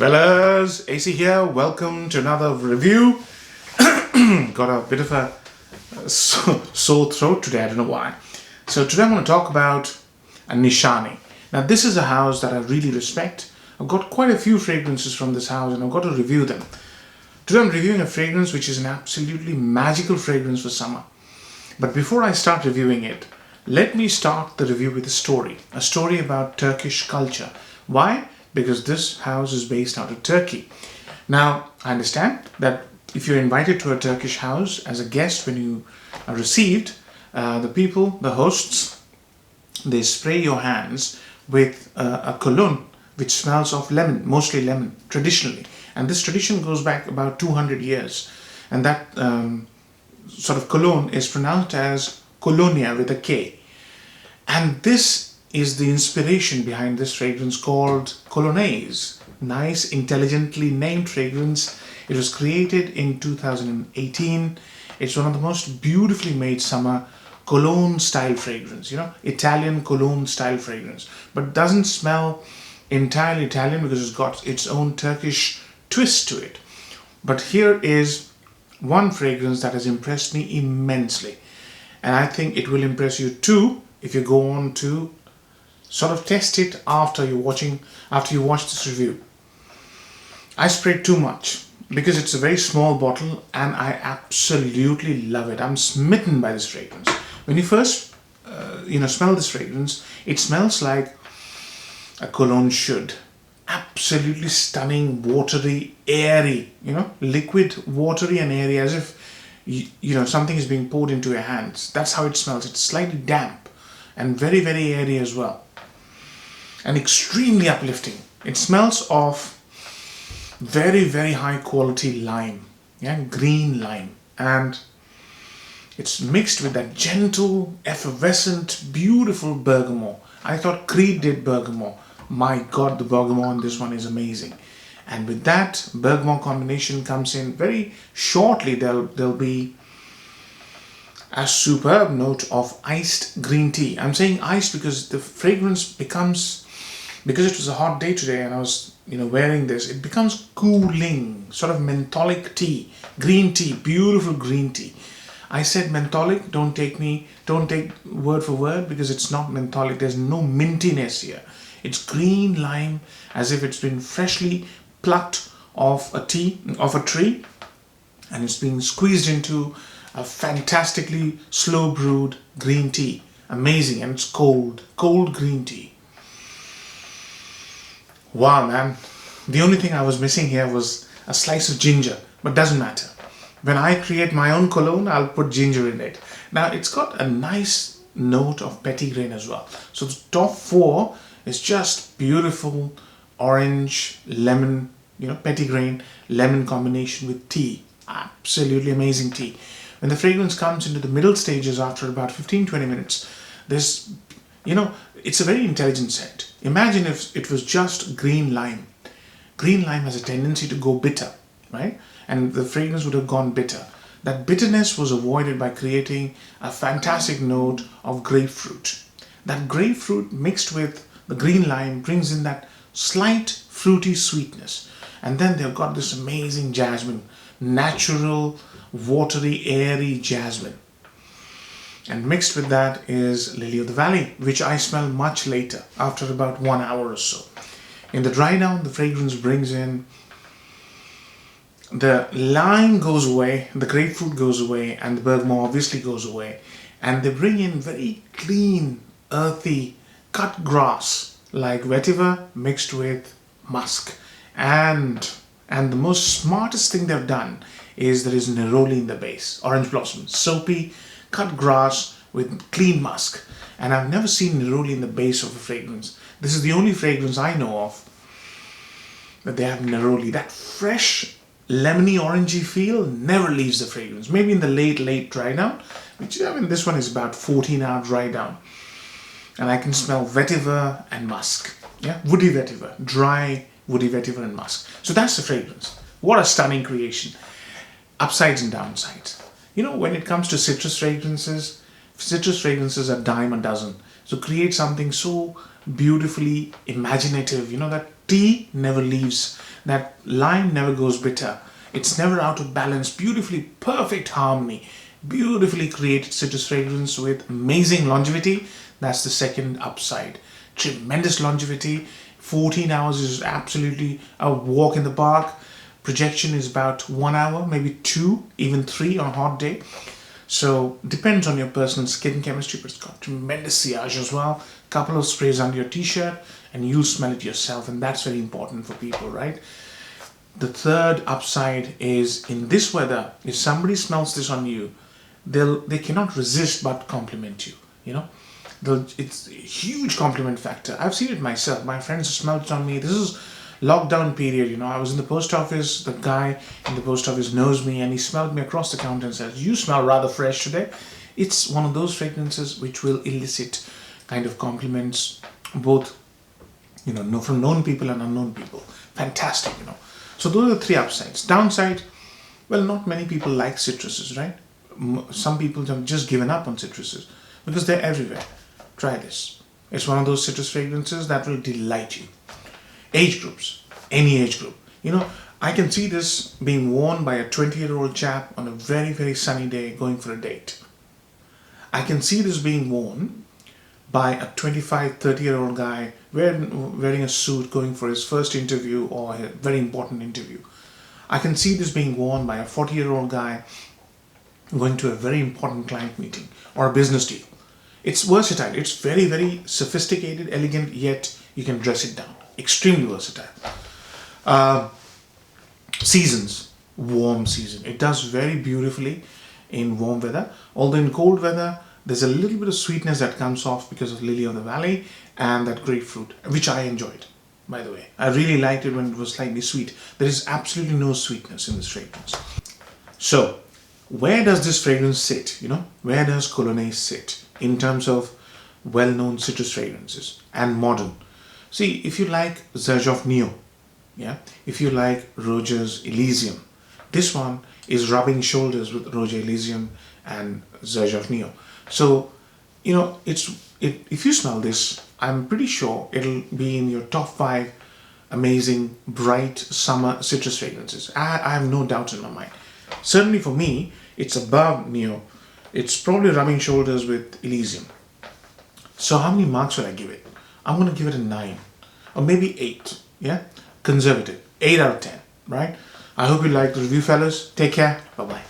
Fellas, AC here. Welcome to another review. Got a bit of a sore throat today, I don't know why. So today I'm going to talk about a Nishane. Now this is a house that I really respect. I've got quite a few fragrances from this house and I've got to review them. Today I'm reviewing a fragrance which is an absolutely magical fragrance for summer. But before I start reviewing it, let me start the review with a story about Turkish culture. Why? Because this house is based out of Turkey. Now, I understand that if you're invited to a Turkish house as a guest when you are received, the hosts, they spray your hands with a cologne which smells of lemon, mostly lemon, traditionally. And this tradition goes back about 200 years. And that sort of cologne is pronounced as Colonia with a K. And this is the inspiration behind this fragrance called Colognise. Nice, intelligently named fragrance. It was created in 2018. It's one of the most beautifully made summer cologne style fragrance, Italian cologne style fragrance. But doesn't smell entirely Italian because it's got its own Turkish twist to it. But here is one fragrance that has impressed me immensely. And I think it will impress you too if you go on to sort of test it after you watch this review. I sprayed too much because it's a very small bottle and I absolutely love it. I'm smitten by this fragrance. When you first smell this fragrance, it smells like a cologne should. Absolutely stunning, watery, airy, liquid, watery and airy, as if something is being poured into your hands. That's how it smells. It's slightly damp and very, very airy as well. And extremely uplifting. It smells of very, very high quality lime, green lime, and it's mixed with that gentle, effervescent, beautiful bergamot. I thought Creed did bergamot. My God, the bergamot on this one is amazing. And with that bergamot combination comes in very shortly. There'll be a superb note of iced green tea. I'm saying iced because the fragrance because it was a hot day today and I was wearing this, it becomes cooling, sort of mentholic tea, green tea, beautiful green tea. I said mentholic, don't take word for word because it's not mentholic. There's no mintiness here. It's green lime as if it's been freshly plucked off a tree and it's been squeezed into a fantastically slow brewed green tea. Amazing. And it's cold green tea. Wow, man. The only thing I was missing here was a slice of ginger, but doesn't matter. When I create my own cologne, I'll put ginger in it. Now, it's got a nice note of petitgrain as well. So the top four is just beautiful orange, lemon, petitgrain, lemon combination with tea. Absolutely amazing tea. When the fragrance comes into the middle stages after about 15-20 minutes, there's it's a very intelligent scent. Imagine if it was just green lime. Green lime has a tendency to go bitter, right? And the fragrance would have gone bitter. That bitterness was avoided by creating a fantastic note of grapefruit. That grapefruit mixed with the green lime brings in that slight fruity sweetness. And then they've got this amazing jasmine, natural, watery, airy jasmine. And mixed with that is Lily of the Valley, which I smell much later, after about 1 hour or so. In the dry down, the fragrance brings in, the lime goes away, the grapefruit goes away, and the bergamot obviously goes away. And they bring in very clean, earthy, cut grass, like vetiver mixed with musk. And the most smartest thing they've done is there is neroli in the base, orange blossom, soapy, cut grass with clean musk. And I've never seen neroli in the base of a fragrance. This is the only fragrance I know of that they have neroli. That fresh, lemony, orangey feel never leaves the fragrance. Maybe in the late dry down, which this one is about 14-hour dry down. And I can smell vetiver and musk. Woody vetiver, dry woody vetiver and musk. So that's the fragrance. What a stunning creation. Upsides and downsides. When it comes to citrus fragrances are dime a dozen. So create something so beautifully imaginative, that tea never leaves that lime never goes bitter. It's never out of balance. Beautifully perfect harmony. Beautifully created citrus fragrance with amazing longevity. That's the second upside. Tremendous longevity. 14 hours is absolutely a walk in the park. Projection is about 1 hour, maybe 2, even 3 on a hot day. So depends on your personal skin chemistry, but it's got tremendous sillage as well. Couple of sprays under your t-shirt and you'll smell it yourself, and that's very important for people, right? The third upside is, in this weather, if somebody smells this on you, they cannot resist but compliment you, you know. It's a huge compliment factor. I've seen it myself. My friends smelled it on me. This is lockdown period, you know. I was in the post office. The guy in the post office knows me, and he smelled me across the counter and says, "You smell rather fresh today." It's one of those fragrances which will elicit kind of compliments, both, you know, from known people and unknown people. Fantastic, you know. So those are the 3 upsides. Downside, well, not many people like citruses, right? Some people have just given up on citruses because they're everywhere. Try this. It's one of those citrus fragrances that will delight you. Age groups, any age group. You know, I can see this being worn by a 20-year-old chap on a very, very sunny day going for a date. I can see this being worn by a 25, 30-year-old guy wearing a suit going for his first interview or a very important interview. I can see this being worn by a 40-year-old guy going to a very important client meeting or a business deal. It's versatile. It's very, very sophisticated, elegant, yet you can dress it down. Extremely versatile. Seasons. Warm season. It does very beautifully in warm weather. Although in cold weather, there's a little bit of sweetness that comes off because of Lily of the Valley and that grapefruit, which I enjoyed, by the way. I really liked it when it was slightly sweet. There is absolutely no sweetness in this fragrance. So, where does this fragrance sit? You know, where does Colognise sit in terms of well-known citrus fragrances and modern? See, if you like Xerjoff Neo, yeah, if you like Roger's Elysium, this one is rubbing shoulders with Roger Elysium and Xerjoff Neo. So, you know, if you smell this, I'm pretty sure it'll be in your top 5 amazing, bright summer citrus fragrances. I have no doubt in my mind. Certainly for me, it's above Neo. It's probably rubbing shoulders with Elysium. So how many marks would I give it? I'm going to give it a 9 or maybe 8. Yeah, conservative. 8 out of 10, right? I hope you liked the review, fellas. Take care. Bye-bye.